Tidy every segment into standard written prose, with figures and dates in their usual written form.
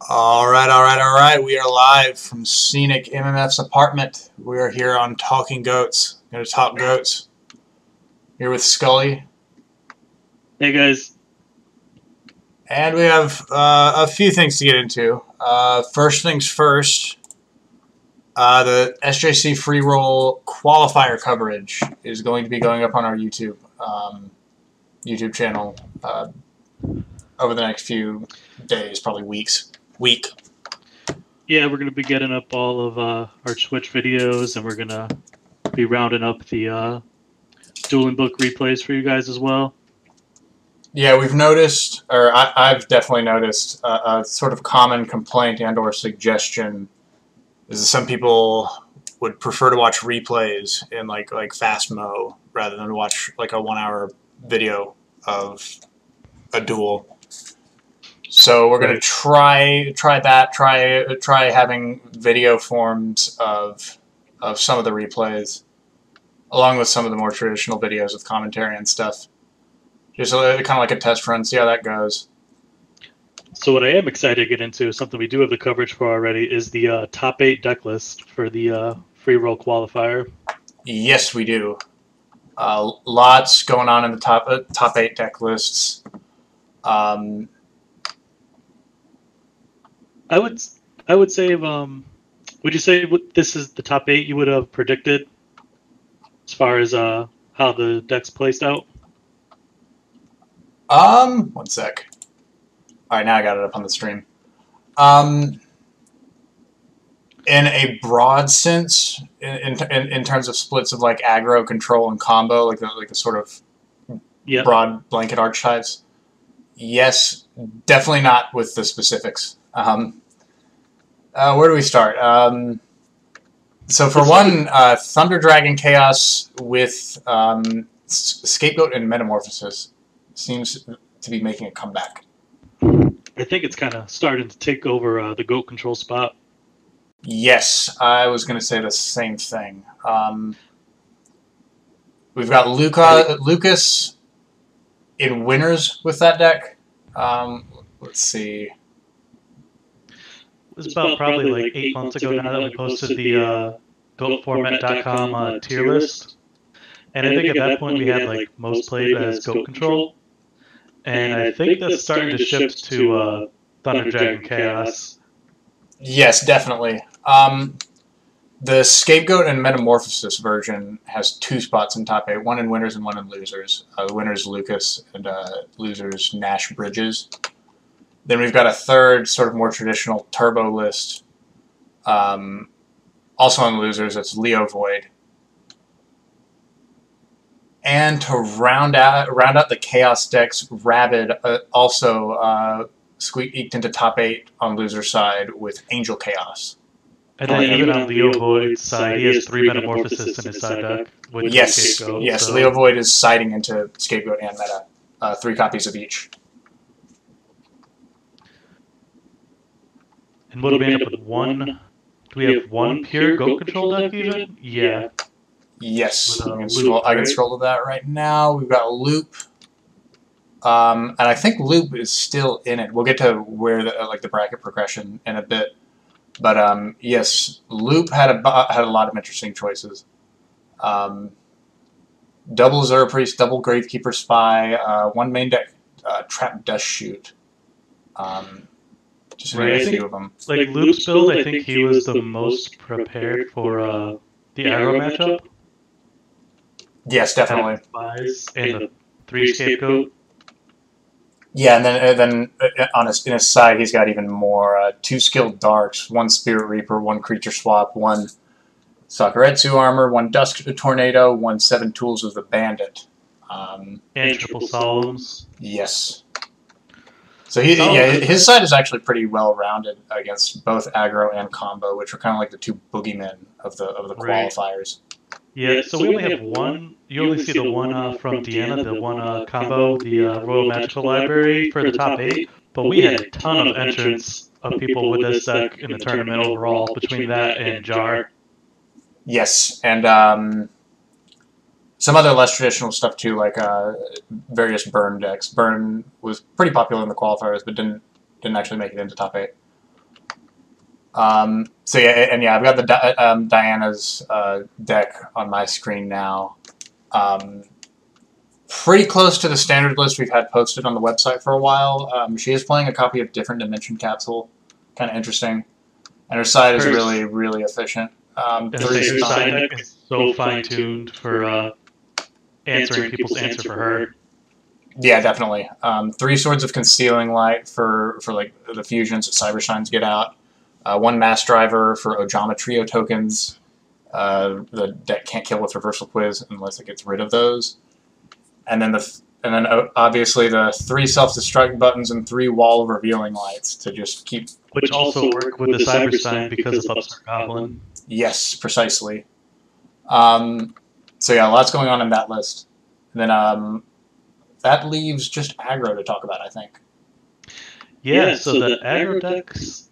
All right. We are live from scenic MMF's apartment. We are here on Talking Goats. Going to talk goats. Here with Scully. Hey guys. And we have a few things to get into. First things first, the SJC free roll qualifier coverage is going to be going up on our YouTube channel over the next few days, probably week. Yeah, we're going to be getting up all of our Twitch videos, and we're going to be rounding up the Dueling Book replays for you guys as well. Yeah, we've noticed, or I've definitely noticed, a sort of common complaint and or suggestion is that some people would prefer to watch replays in like fast mo rather than watch like a 1 hour video of a duel. So we're going to try having video forms of some of the replays, along with some of the more traditional videos with commentary and stuff. Just kind of like a test run, see how that goes. So what I am excited to get into, something we do have the coverage for already, is the top 8 deck list for the free roll qualifier. Yes, we do. Lots going on in the top 8 deck lists. I would say, would you say this is the top 8 you would have predicted as far as how the deck's placed out? 1 sec. All right, now I got it up on the stream. In a broad sense, in terms of splits of like aggro, control, and combo, like the sort of broad blanket archetypes. Yes, definitely not with the specifics. Where do we start? So for one, Thunder Dragon Chaos with Scapegoat and Metamorphosis seems to be making a comeback. I think it's kind of starting to take over the GOAT control spot. Yes, I was going to say the same thing. We've got Lucas in winners with that deck. Let's see. It was about probably like 8 months ago now that we posted the GOATformat.com tier list. And I think at that point we had like most played as GOAT control. And I think that's starting to shift to Thunder Dragon Chaos. Yes, definitely. The Scapegoat and Metamorphosis version has 2 spots in top 8, one in winners and one in losers. The winners Lucas and losers Nash Bridges. Then we've got a third sort of more traditional turbo list. Also on losers, it's Leo Void. And to round out the Chaos decks, Rabid also squeaked into top 8 on loser side with Angel Chaos. And then even on Leo Void's side, he has 3 Metamorphosis in his side deck. With Scapegoat, yes. So. Leo Void is siding into Scapegoat and Meta, 3 copies of each. And what do we end up with? One? Do we have one pure GOAT control deck even? Yeah. Yes, I can scroll to that right now. We've got Loop, and I think Loop is still in it. We'll get to where the bracket progression in a bit, but yes, Loop had a lot of interesting choices. Double Zero Priest, double Gravekeeper Spy, 1 main deck Trap Dust Shoot. Just a few of them. Like Loop's build, I think he was the most prepared for the aggro matchup. Yes, definitely. And the 3 Scapegoat. Yeah, and then in his side, he's got even more 2 skilled darks, 1 Spirit Reaper, 1 creature swap, 1 Sakuretsu armor, 1 Dusk Tornado, 1 7 Tools of the Bandit. And triple Solemns. Yes. So his side is actually pretty well rounded against both aggro and combo, which are kind of like the 2 boogeymen of the qualifiers. Yeah, so we only have one. You only see the one from Deanna, the one combo, the Royal Magical Library for the top 8. But we had a ton of entrants of people with this deck in the tournament overall, between that and Jar. Yes, and some other less traditional stuff too, like various Burn decks. Burn was pretty popular in the qualifiers, but didn't actually make it into top 8. So yeah, and yeah, I've got the Diana's deck on my screen now. Pretty close to the standard list we've had posted on the website for a while. She is playing a copy of Different Dimension Capsule, kind of interesting, and her side is really, really efficient. Her side deck is so fine-tuned for answering people's answer for her. Yeah, definitely. 3 Swords of Concealing Light for like the fusions that Cybershines get out. 1 Mass Driver for Ojama Trio tokens. The deck can't kill with Reversal Quiz unless it gets rid of those. And then obviously the 3 Self-Destruct buttons and 3 Wall of Revealing Lights to just keep... Which also work with the Cyberstein because of Upstart Goblin. Yes, precisely. So yeah, lots going on in that list. And then that leaves just aggro to talk about, I think. Yeah, so the aggro decks...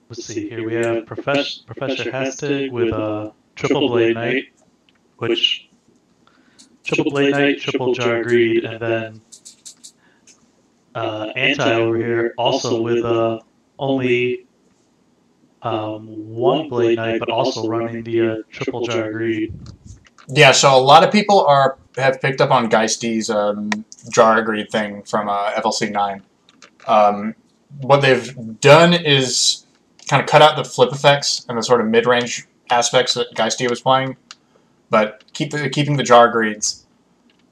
Let's see here. We have Professor Hastig with Triple Blade Knight, which... Triple Blade Knight, Triple Jar Greed, and then Anti over here also with only 1 Blade Knight, but also running the Triple Jar Greed. Yeah, so a lot of people have picked up on Geisty's Jar Greed thing from FLC 9. What they've done is kind of cut out the flip effects and the sort of mid-range aspects that Geisty was playing, but keeping the Jar Greeds.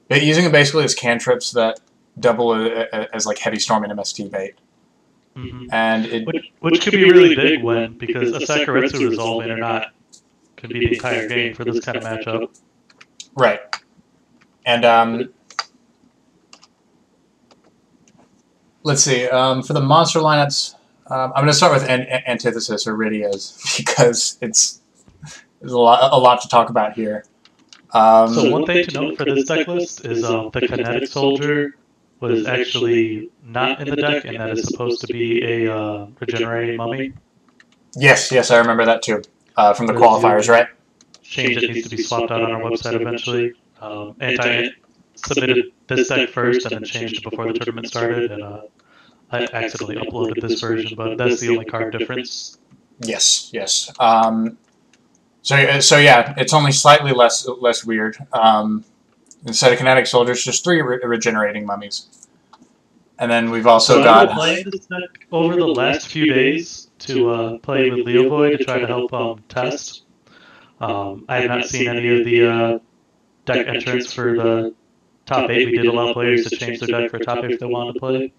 Using them basically as cantrips that double as like Heavy Storm and MST bait. Mm-hmm. And which could be really big because a Sakuretsu resolving or not could be the entire game for this kind of matchup. Right. And let's see. For the monster lineups, I'm going to start with Antithesis or Rydia's because there's a lot to talk about here. So one thing to note for this deck list is the Kinetic Soldier was actually not in the deck, and that is supposed to be a regenerating mummy. Yes, I remember that too. From the qualifiers, right? Change that needs to be swapped out on our website eventually. Anti submitted this deck first and then changed it before the tournament started, and I accidentally uploaded this version, but that's the only card difference. Yes. So yeah, it's only slightly less weird. Instead of Kinetic Soldiers, just 3 regenerating mummies. And then we've also got... I've been playing this deck over the last few days to play with Leovoid to try to help test. I have not seen any of the deck entrants for the top 8. We did allow players to change their deck for top 8 if they wanted to play.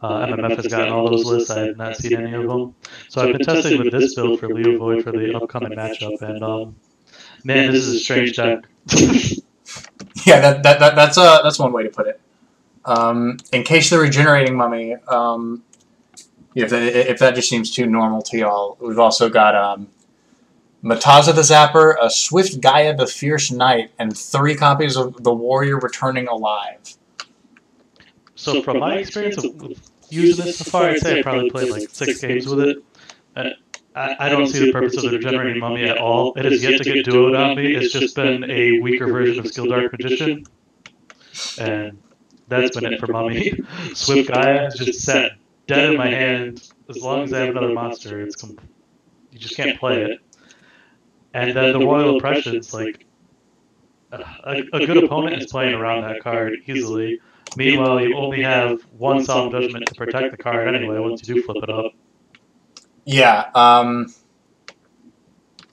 MMF has gotten all those lists. I have not seen any of them. So I've been testing with this build for Leovoid for the upcoming matchup, and man, this is a strange deck. Yeah, that's one way to put it. In case the regenerating mummy, if that just seems too normal to y'all, we've also got Mataza the Zapper, a Swift Gaia the Fierce Knight, and 3 copies of the Warrior Returning Alive. So from my experience of using this so far, I'd say I probably played like 6 games with it. I don't see the purpose of the regenerating mummy at all. It has yet to get duoed on me. It's just been a weaker version of Skill Dark Magician. And that's been it for mummy. Swift Gaia has just sat dead in my hand. As long as I have another monster, you just can't play it. And then the Royal Oppression's like a good opponent is playing around that card easily. Meanwhile, you only have 1 Solemn Judgment to protect the card anyway once you do flip it up. Yeah,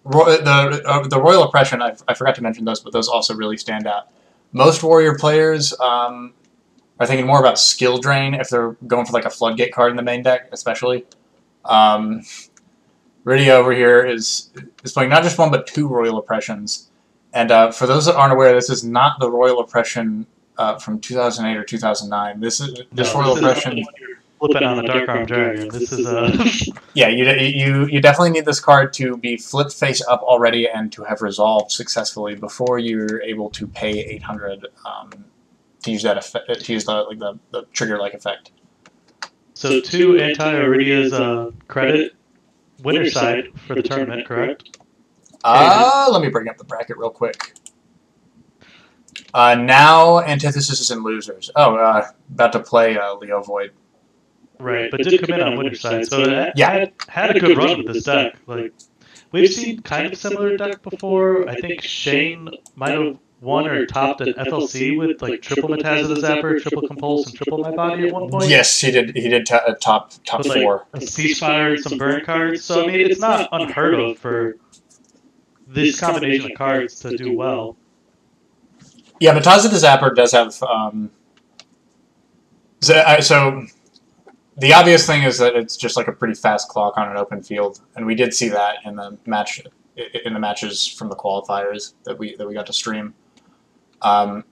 the Royal Oppression, I forgot to mention those, but those also really stand out. Most Warrior players are thinking more about Skill Drain if they're going for like a Floodgate card in the main deck, especially. Rydia over here is playing not just 1 but 2 Royal Oppressions. And for those that aren't aware, this is not the Royal Oppression from 2008 or 2009. This Royal Oppression. Flipping on the Dark Arm Dragon. This is Yeah, you definitely need this card to be flipped face up already and to have resolved successfully before you're able to pay 800 to use that effect, to use the trigger-like effect. So 2 Anti-Rydia's credit winner side for the tournament, correct? Let me bring up the bracket real quick. Now Antithesis is in losers. Oh, about to play Leovoid. Right, but did come in on winner's side, so it Yeah. had a good run with this deck. Like, we've seen kind of similar deck before. I think Shane might have won or topped an FLC with like triple Metaza the Zapper, triple Compulse, and triple My Body at one point. Yes, he did. He did top With, four. Like, a ceasefire and some burn cards. So I mean, it's not unheard of for this combination of cards to do well. Yeah, Metaza the Zapper does have. So the obvious thing is that it's just like a pretty fast clock on an open field, and we did see that in the matches from the qualifiers that we got to stream. So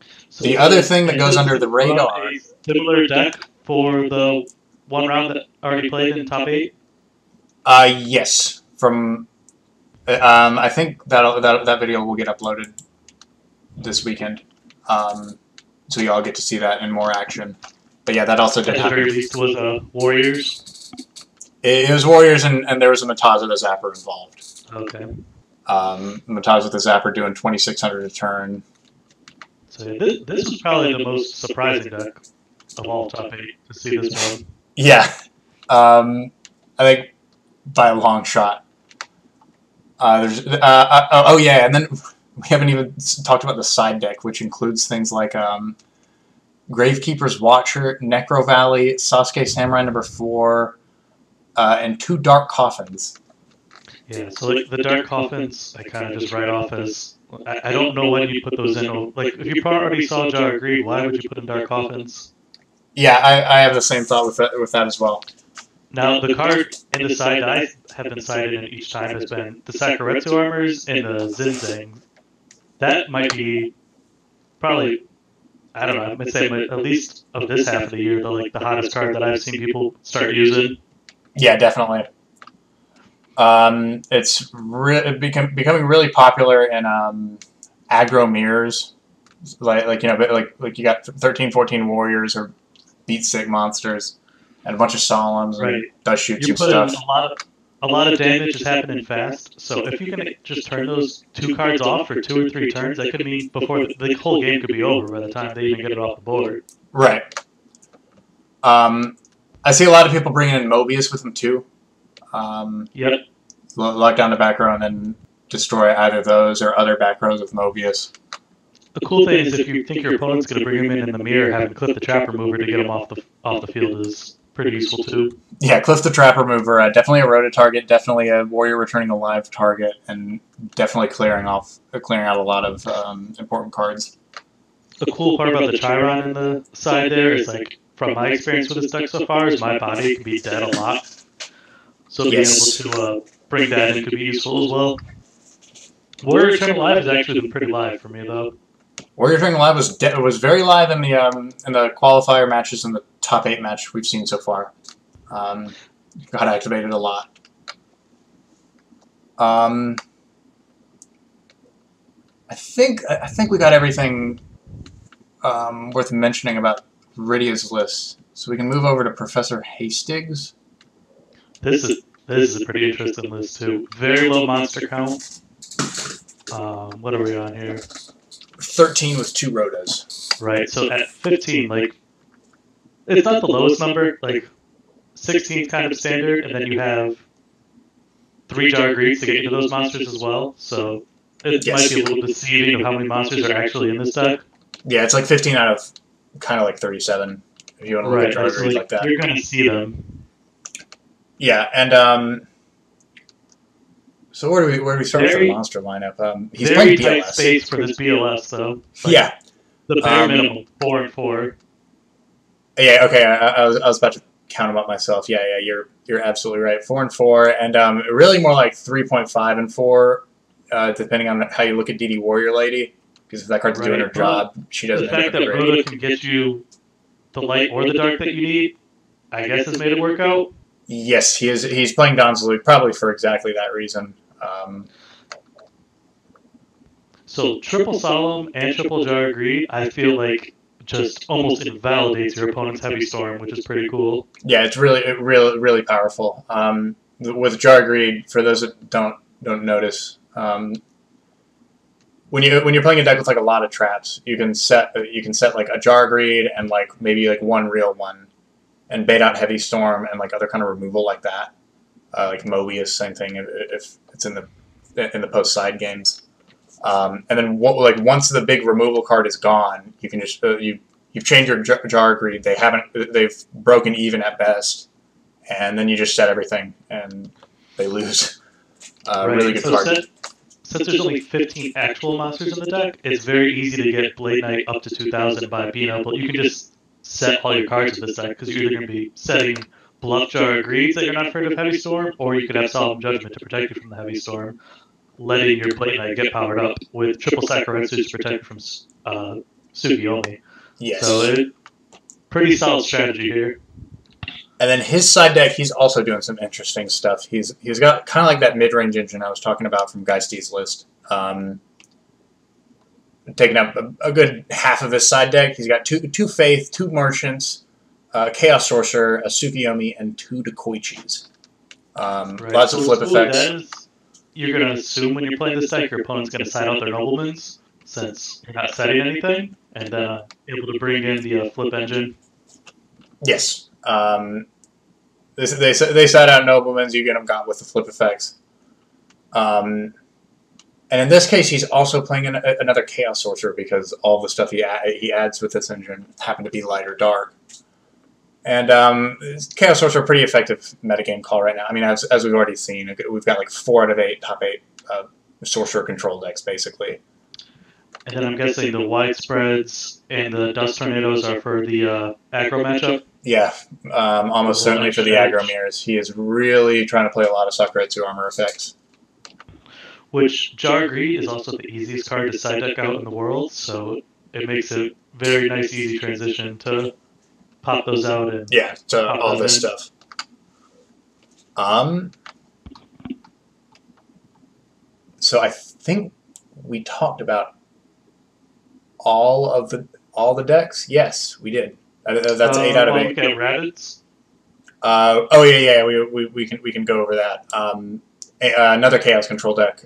the other thing that goes under the radar. A similar deck for the one round that already played in top 8. Yes, from. I think that video will get uploaded this weekend, so you all get to see that in more action. But yeah, that also did happen. At the very least was Warriors. It was Warriors, and there was a Metaza the Zapper involved. Okay. Metaza the Zapper doing 2,600 a turn. So this was probably the most surprising deck of all top 8 to see this one. Yeah, I think by a long shot. Oh yeah, and then we haven't even talked about the side deck, which includes things like Gravekeeper's Watcher, Necro Valley, Sasuke Samurai number 4, and 2 Dark Coffins. Yeah, so like the Dark Coffins, I kind of just write off as I don't know when you put those in. Like if you already saw Jar of Greed, why would you put in Dark Coffins? Yeah, I have the same thought with that as well. Now the card in the side I have been cited in each time has been the Sakuretsu Armors and the Zinzang. That might be probably, I don't know, I would say at least of this half of the year, the hottest card that I've seen people start using. Yeah, definitely. It's becoming really popular in aggro mirrors, like you got 13, 14 warriors or beat sick monsters, and a bunch of solemns and dust shoots and stuff. A lot of damage is happening fast, so if you can just turn those 2 cards off for 2 or 3 turns, that could mean before the whole game could be over by the time they even get it off the board. Right. I see a lot of people bringing in Mobius with them too. Yep. Lock down the back row and then destroy either those or other back rows with Mobius. The cool thing is if you think your opponent's going to bring him in the mirror, having Cliff the Trap Remover to get him off the field is pretty useful too. Yeah, Cliff the Trap Remover, definitely a Rota target, definitely a Warrior Returning Alive target, and definitely clearing out a lot of important cards. The cool part about the Chiron in the side there is, like, from my experience with this deck so far, is my body can be dead a lot. So being able to bring that in could be useful as well. Warrior Returning Alive has actually been pretty live for me though. Warrior Returning Alive was very live in the qualifier matches and the top 8 match we've seen so far. Got activated a lot. I think we got everything worth mentioning about Rydia's list, so we can move over to Professor Hastings. This is a pretty interesting list too. Very low monster count. What are we on here? 13 with 2 Rotas. Right, so at 15, like, it's not the lowest number, like, 16 is kind of standard, and then you have 3 Jar Greeks to get into those monsters as well, so it might be a little deceiving of how many monsters are actually in this deck. Yeah, it's like 15 out of kind of like 37, if you want to look at Jar Greeks like that. You're going to see them. Yeah, and so where do we start with the monster lineup? He's very playing BLS. Tight space for this BLS though. Like, yeah, the bare minimum 4 and 4. Yeah, okay. I was about to count them up myself. Yeah, you're absolutely right. 4 and 4, and really more like 3.5 and 4, depending on how you look at DD Warrior Lady. Because if that card's doing her job, she doesn't. The fact that Rota can get you the light or the dark that you need, I guess, has made it work out. Yes, he is. He's playing Don Salute probably for exactly that reason. So triple Solemn and triple Jar Greed, I feel like just almost invalidates your opponent's Heavy Storm, which is pretty cool. Yeah, it's really powerful. With Jar Greed, for those that don't notice, when you're playing a deck with like a lot of traps, you can set like a Jar Greed and like maybe like one real one, and bait out Heavy Storm and like other kind of removal like that. Like Mobius, same thing if it's in the post side games. And then once the big removal card is gone, you can just you've changed your Jar Greed. They've broken even at best, and then you just set everything and they lose. Right. Really good card. Since there's only 15 actual monsters in the deck, it's very easy to get Blade Knight up to 2,000 by being able. You can just set all your cards with this deck because you're either going to be setting Bluff Jar Greeds that you're not afraid of Heavy Storm, or you could have Solemn Judgment to protect you from the Heavy Storm, letting your Blade Knight get powered up with triple sacrifice to protect you from Tsukiyomi. Yes. So pretty solid strategy here. And then his side deck, he's also doing some interesting stuff. He's got kind of like that mid-range engine I was talking about from Geisty's list. Taking up a good half of his side deck. He's got two Faith, 2 Merchants, Chaos Sorcerer, a Tsukiyomi, and 2 Dekoichis. Right. Lots of flip effects. You're going to assume when you're playing this deck, your opponent's going to side out their Noblemans, since you're not setting anything, and able to bring in the flip engine. Yes. They side out Noblemans, you get them got with the flip effects. And in this case, he's also playing another Chaos Sorcerer because all the stuff he adds with this engine happen to be light or dark. And Chaos Sorcerer, pretty effective metagame call right now. I mean, as we've already seen, we've got like 4 out of 8 top 8 Sorcerer control decks, basically. And then I'm guessing the widespreads and the Dust Tornadoes are for the aggro matchup? Yeah, almost certainly for the aggro mirrors. He is really trying to play a lot of Sakuretsu armor effects. Which Jar Greed is also the easiest card to side deck out in the world, so it makes a very nice, easy transition to pop those out and to all this stuff. So I think we talked about all the decks. Yes, we did. That's 8 out of 8. Okay, Rabbits. We can go over that. Another Chaos Control deck.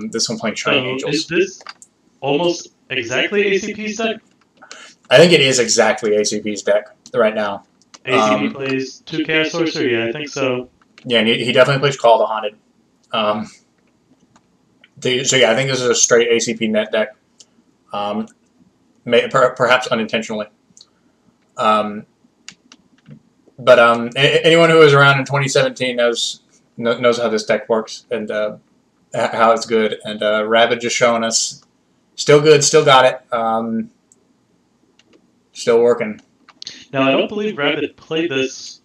This one playing Shining Angels. Is this almost exactly ACP's deck? I think it is exactly ACP's deck right now. ACP plays 2 Chaos Sorcerer? Yeah, I think so. Yeah, and he definitely plays Call of the Haunted. So yeah, I think this is a straight ACP net deck. Perhaps unintentionally. But anyone who was around in 2017 knows how this deck works and how it's good. And Rabbit just showing us, still good, still got it, still working. Now I don't believe Rabbit played this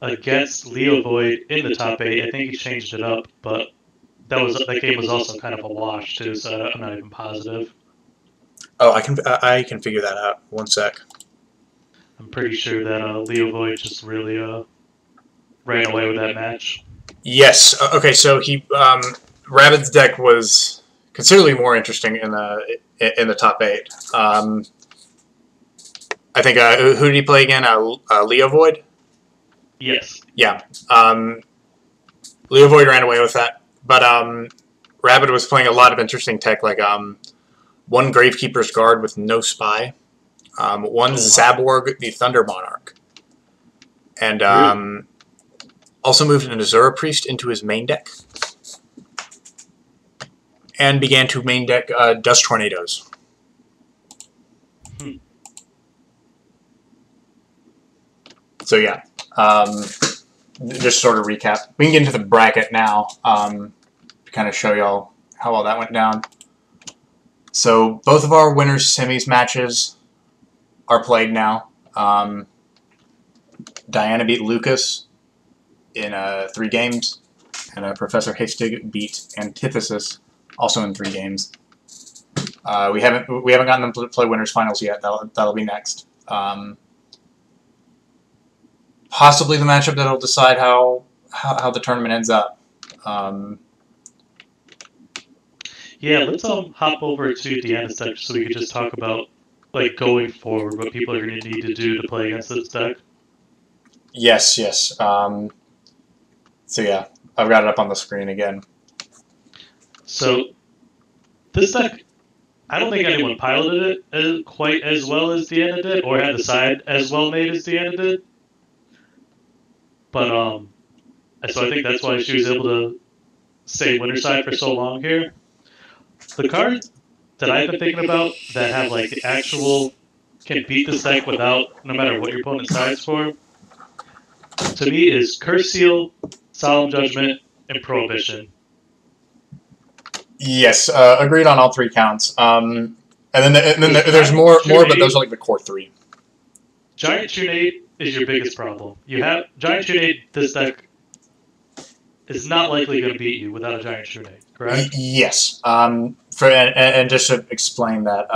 against Leo Void in the top 8. I think he changed it up, but that game was also kind of a wash too, so I'm not even positive. Oh, I can figure that out. One sec. I'm pretty sure that Leo Void just really ran away with that match. Yes. Okay. So Rabbit's deck was considerably more interesting in the top 8. I think who did he play again? Leo Void. Yes. Yeah. Leo Void ran away with that, but Rabbit was playing a lot of interesting tech, like 1 Gravekeeper's Guard with no spy. 1 Zaborg, the Thunder Monarch. And also moved an Azura Priest into his main deck. And began to main deck Dust Tornadoes. So yeah, just sort of recap. We can get into the bracket now to kind of show y'all how all that went down. So both of our winners' semis matches are played now. Diana beat Lucas in 3 games, and Professor Hastig beat Antithesis also in 3 games. We haven't gotten them to play winners finals yet. That'll be next. Possibly the matchup that'll decide how the tournament ends up. Yeah, let's hop over to Deanna's deck so we could just talk about going forward what people are going to need to do to play against this deck. Yes. So yeah, I've got it up on the screen again. So this deck, I don't think anyone piloted it quite as well as Deanna did, or had the side as well made as Deanna did. But so I think that's why she was able to stay Winterside for so long here. The cards that I've been thinking about that have like the actual can beat this deck without no matter what your opponent sides for, to me is Curse Seal, Solemn Judgment, and Prohibition. Yes, agreed on all 3 counts. And then there's more, but those are like the core 3. Giant Trunade is your biggest problem. You have Giant Trunade. This deck is not likely going to beat you without a Giant Trunade, correct? Yes. And just to explain that,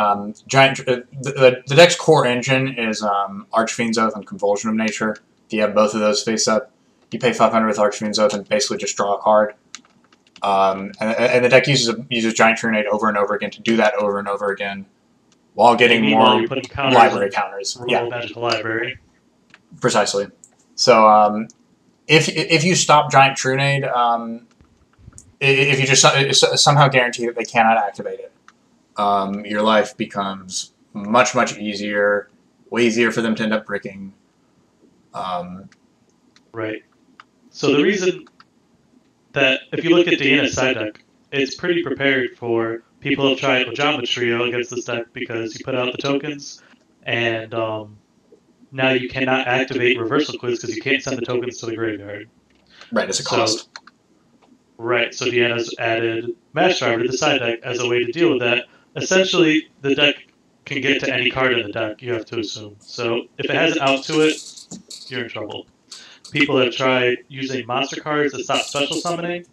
the deck's core engine is Archfiend's Oath and Convulsion of Nature. If you have both of those face up, you pay 500 with Archfiend's Oath and basically just draw a card. And the deck uses Giant Trunade over and over again to do that over and over again, while getting more library counters. Yeah, Magical Library. Precisely. So if you stop Giant Trunade, if you just somehow guarantee that they cannot activate it, your life becomes much easier, way easier for them to end up bricking. Right. So the reason that if you look at Deanna's side deck, it's pretty prepared for people have tried Ojama Trio against this deck because you put out the tokens, and now you cannot activate Reversal Quiz because you can't send the tokens to the graveyard. Right, it's a cost. Right, so Deanna's added Mash Driver to the side deck as a way to deal with that. Essentially, the deck can get to any card in the deck, you have to assume. So if it has an out to it, you're in trouble. People have tried using monster cards to stop special summoning,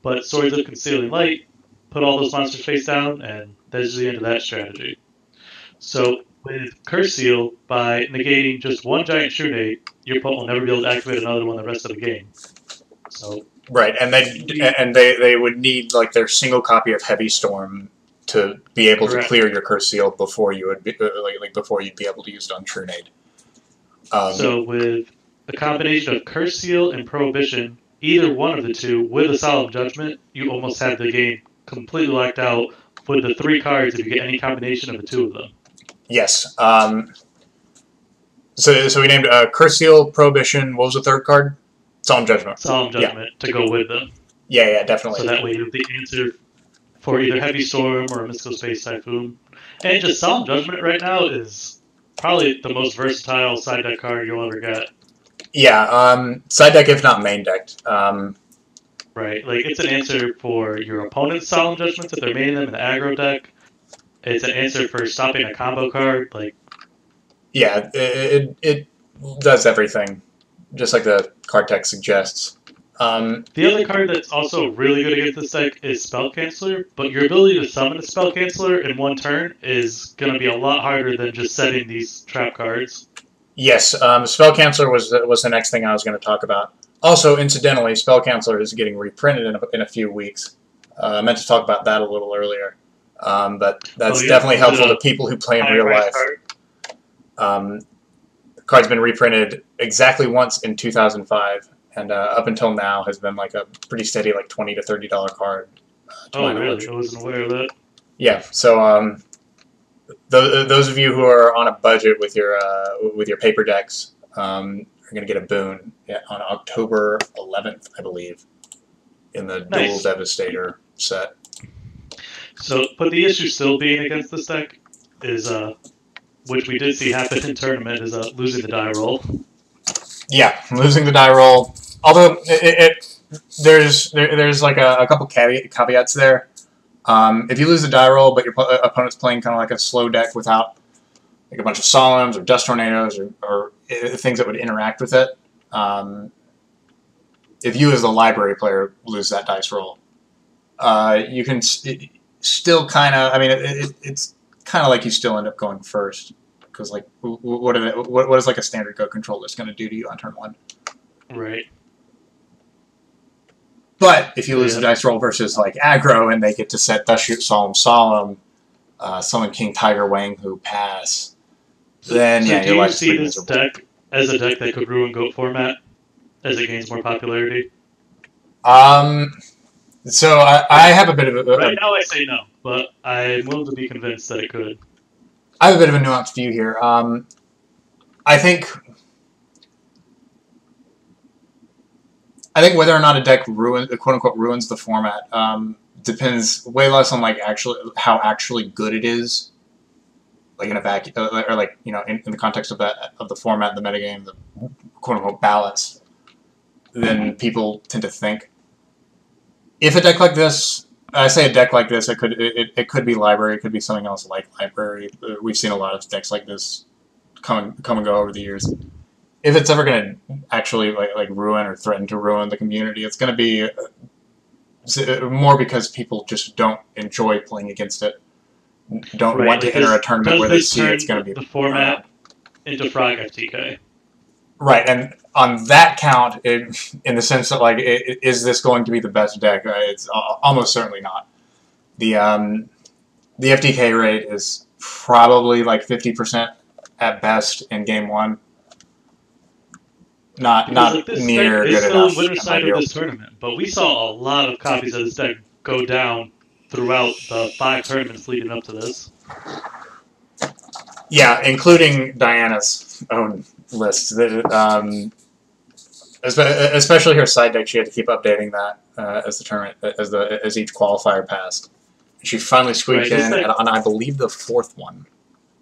but Swords of Concealing Light put all those monsters face down, and that's the end of that strategy. So with Curse Seal, by negating just one Giant Trunade, your opponent will never be able to activate another one the rest of the game. So right, and they would need like their single copy of Heavy Storm to be able to clear your Curse Seal before you would be, before you'd be able to use it on Trunade. So with a combination of Curse Seal and Prohibition, either one of the two with a Solemn Judgment, you almost have the game completely locked out with the 3 cards if you get any combination of the 2 of them. Yes. So we named Curse Seal, Prohibition. What was the 3rd card? Solemn Judgment. Solemn Judgment to go with them. Yeah, definitely. So that way you have the answer for either Heavy Storm or a Mystical Space Typhoon. And just Solemn Judgment right now is probably the most versatile side deck card you'll ever get. Yeah, side deck if not main decked. Right, like it's an answer for your opponent's Solemn Judgments if they're maining them in the aggro deck. It's an answer for stopping a combo card. Like, yeah, it does everything, just like the card text suggests. The other card that's also really good against this deck is Spell Canceller, but your ability to summon a Spell Canceller in one turn is going to be a lot harder than just setting these trap cards. Yes, Spell Canceller was the next thing I was going to talk about. Also, incidentally, Spell Canceller is getting reprinted in a few weeks. I meant to talk about that a little earlier, but that's definitely helpful to people who play in real life. The card's been reprinted exactly once in 2005, and up until now has been like a pretty steady like $20 to $30 card. Oh, really? I wasn't aware of that. Yeah, so those of you who are on a budget with your paper decks are going to get a boon on October 11th, I believe, in the Dual Devastator set. So, but the issue still being against this deck is, which we did see happen in tournament, is losing the die roll. Yeah, losing the die roll. Although there's like a couple caveats there. If you lose the die roll, but your opponent's playing kind of like a slow deck without like a bunch of Solemns or Dust Tornadoes or things that would interact with it, if you as the library player lose that dice roll, you can still kind of, I mean, it's kind of like you still end up going first, because like what is like a standard Go control list going to do to you on turn 1? Right. But if you lose the dice roll versus like aggro and they get to set Dust Shoot Solemn, Summon King Tiger Wang who pass, then yeah, your life's pretty miserable. Do you see this deck as a deck that could ruin GOAT format as it gains more popularity? So I have a bit of a... Right now I say no, but I'm willing to be convinced that it could. I have a bit of a nuanced view here. I think I think whether or not a deck quote unquote ruins the format depends way less on like how actually good it is, like in a vacuum, or like in the context of the format, the metagame, the quote unquote balance, than people tend to think. If a deck like this, I say a deck like this, it could be library, it could be something else like library. We've seen a lot of decks like this come and go over the years. If it's ever going to actually like ruin or threaten to ruin the community, it's going to be more because people just don't enjoy playing against it, don't want to enter a tournament where they see it's going to be the format into Frog FTK. Right, and on that count, in the sense that like, is this going to be the best deck? It's almost certainly not. The FTK rate is probably like 50% at best in game one. Not near good enough. It's the winner side of this tournament, but we saw a lot of copies of this deck go down throughout the 5 tournaments leading up to this. Yeah, including Diana's own list. Especially her side deck, she had to keep updating that as the tournament, as each qualifier passed. She finally squeaked in on, I believe, the 4th one.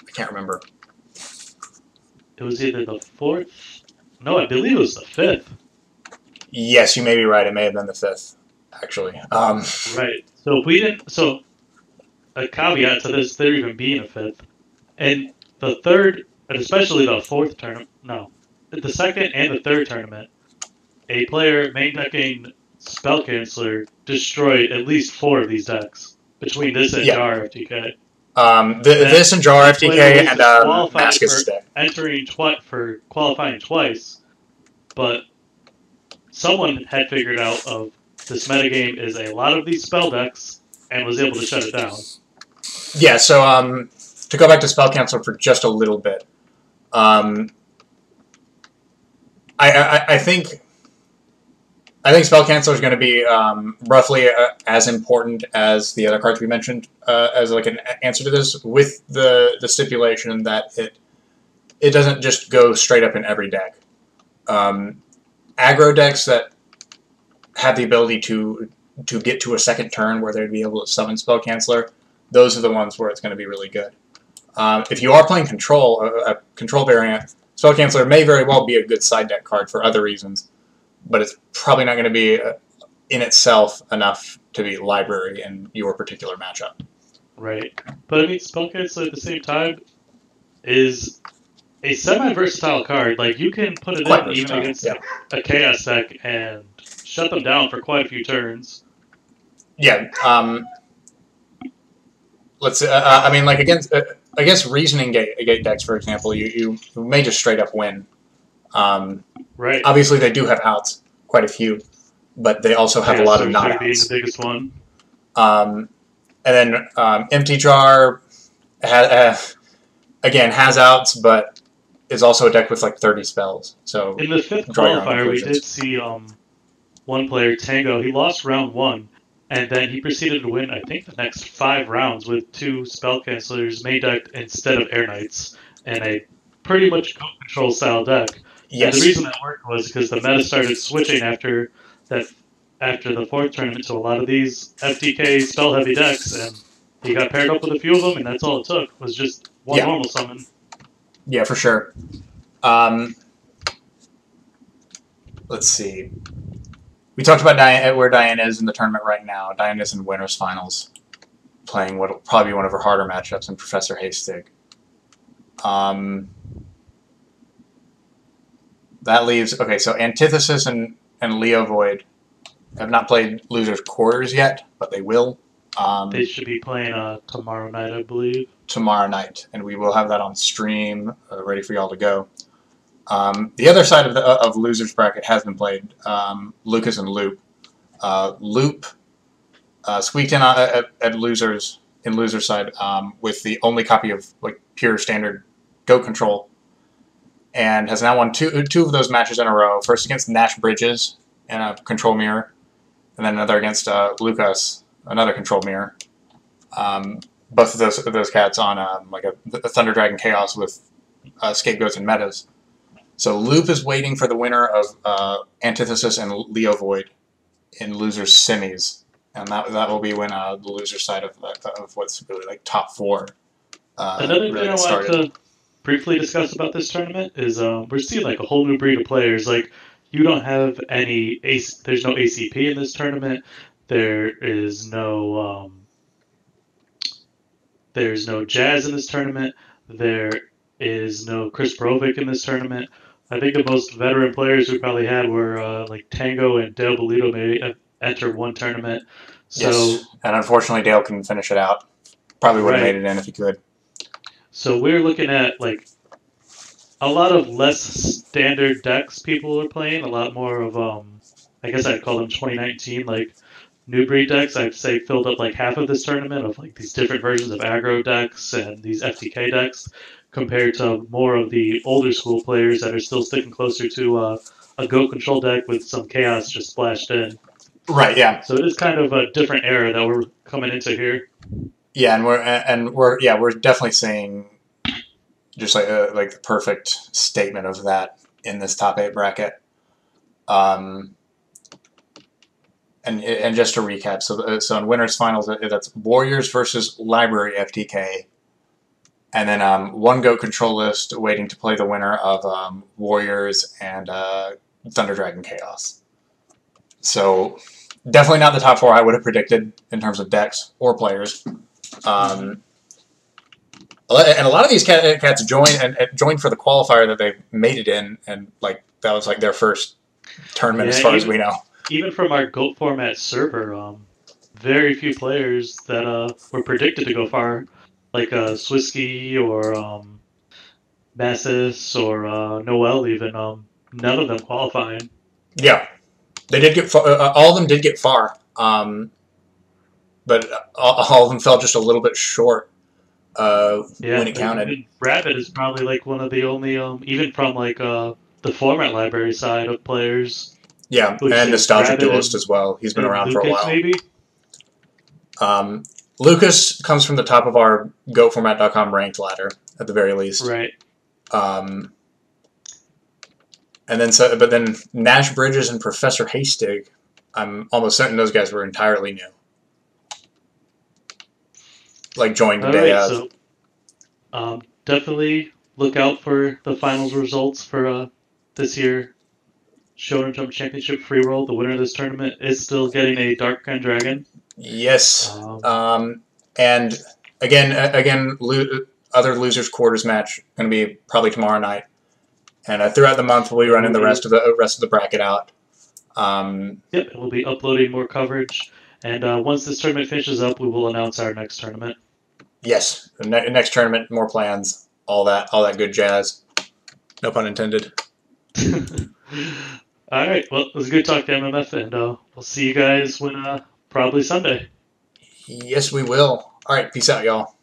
I can't remember. It was either the 4th. No, I believe it was the 5th. Yes, you may be right. It may have been the 5th, actually. Right. So if we didn't, so a caveat to this, there even being a 5th, and the 3rd, and especially the 4th tournament. No, the 2nd and the 3rd tournament, a player main decking Spell Canceller destroyed at least 4 of these decks between this and Jar FTK. This and Jar FTK and Maskus deck. For qualifying twice, but someone had figured out of this metagame is a lot of these spell decks and was able to shut it down. Yeah, so to go back to Spell Canceller for just a little bit, I think Spell Canceller is going to be roughly as important as the other cards we mentioned as like an answer to this, with the stipulation that it doesn't just go straight up in every deck. Aggro decks that have the ability to get to a second turn where they'd be able to summon Spell Canceller, those are the ones where it's going to be really good. If you are playing Control, a Control variant, Spell Canceller may very well be a good side deck card for other reasons, but it's probably not going to be in itself enough to be library in your particular matchup. Right. But I mean, Spell Canceller at the same time is a semi-versatile card. Like, you can put it in even against a Chaos deck and shut them down for quite a few turns. Yeah. Let's. I mean, like against, I guess Reasoning Gate decks, for example, you may just straight up win. Right. Obviously, they do have outs, quite a few, but they also have a lot of not outs. Being the biggest one. And then Empty Jar again has outs, but is also a deck with like 30 spells. So in the 5th qualifier, we did see one player, Tango. He lost round 1, and then he proceeded to win, I think, the next 5 rounds with 2 Spell Cancellers main decked instead of Air Knights, and a pretty much Control style deck. Yes. And the reason that worked was because the meta started switching after the 4th tournament to a lot of these FTK spell heavy decks, and he got paired up with a few of them, and that's all it took was just one normal summon. Yeah, for sure. Let's see. We talked about where Diane is in the tournament right now. Diane is in Winners Finals, playing what will probably be one of her harder matchups in Professor Hastig. That leaves... Okay, so Antithesis and Leo Void have not played Losers Quarters yet, but they will. They should be playing tomorrow night, I believe. Tomorrow night, and we will have that on stream, ready for y'all to go. The other side of Losers Bracket has been played. Lucas and Loop. Loop squeaked in at Losers side with the only copy of like pure standard Goat Control, and has now won two of those matches in a row. First against Nash Bridges in a Control Mirror, and then another against Lucas, another Control Mirror. Both of those cats on like a Thunder Dragon Chaos with Scapegoats and Metas. So Loop is waiting for the winner of Antithesis and Leo Void in losers semis, and that will be when the loser side of what's really like top 4. Another thing I wanted to briefly discuss about this tournament is we're seeing like a whole new breed of players. Like you don't have any there's no ACP in this tournament. There's no Jazz in this tournament. There is no Chris Brovic in this tournament. I think the most veteran players we probably had were like Tango and Dale Bolito maybe entered one tournament. So, yes, and unfortunately Dale couldn't finish it out. Probably would have made it in if he could. So we're looking at like a lot of less standard decks people are playing. A lot more of I guess I'd call them 2019 like new breed decks. I'd say filled up like half of this tournament of like these different versions of aggro decks and these FTK decks, compared to more of the older school players that are still sticking closer to a Go Control deck with some chaos just splashed in. Right. Yeah. So it is kind of a different era that we're coming into here. Yeah, and we're definitely seeing just like the perfect statement of that in this top 8 bracket. And just to recap, so in winners finals, that's Warriors versus Library FTK, and then one Go Control list waiting to play the winner of Warriors and Thunder Dragon Chaos. So definitely not the top 4 I would have predicted in terms of decks or players. And a lot of these cats joined for the qualifier that they made it in, and like that was like their first tournament as far as we know. Even from our GOAT format server, very few players that were predicted to go far, like Swisky or Massis or Noel even. None of them qualifying. Yeah, they did get far, all of them did get far, but all of them fell just a little bit short when it counted. Rabbit is probably like one of the only, even from like the format library side of players. Yeah, and Nostalgic Duelist as well. He's been around Lucas, for a while. Maybe? Lucas comes from the top of our GoFormat.com ranked ladder, at the very least. Right. But then Nash Bridges and Professor Hastig, I'm almost certain those guys were entirely new. Like joined today. Right, so definitely look out for the finals results for this year Shonen Jump Championship free roll. The winner of this tournament is still getting a Dark Grand Dragon. Yes. And again, other losers quarters match going to be probably tomorrow night. And throughout the month, we'll be running the rest of the bracket out. Yep, we'll be uploading more coverage. And once this tournament finishes up, we will announce our next tournament. Yes, the next tournament, more plans, all that good jazz. No pun intended. All right, well, it was a good talk to MMF, and we'll see you guys when probably Sunday. Yes, we will. All right, peace out, y'all.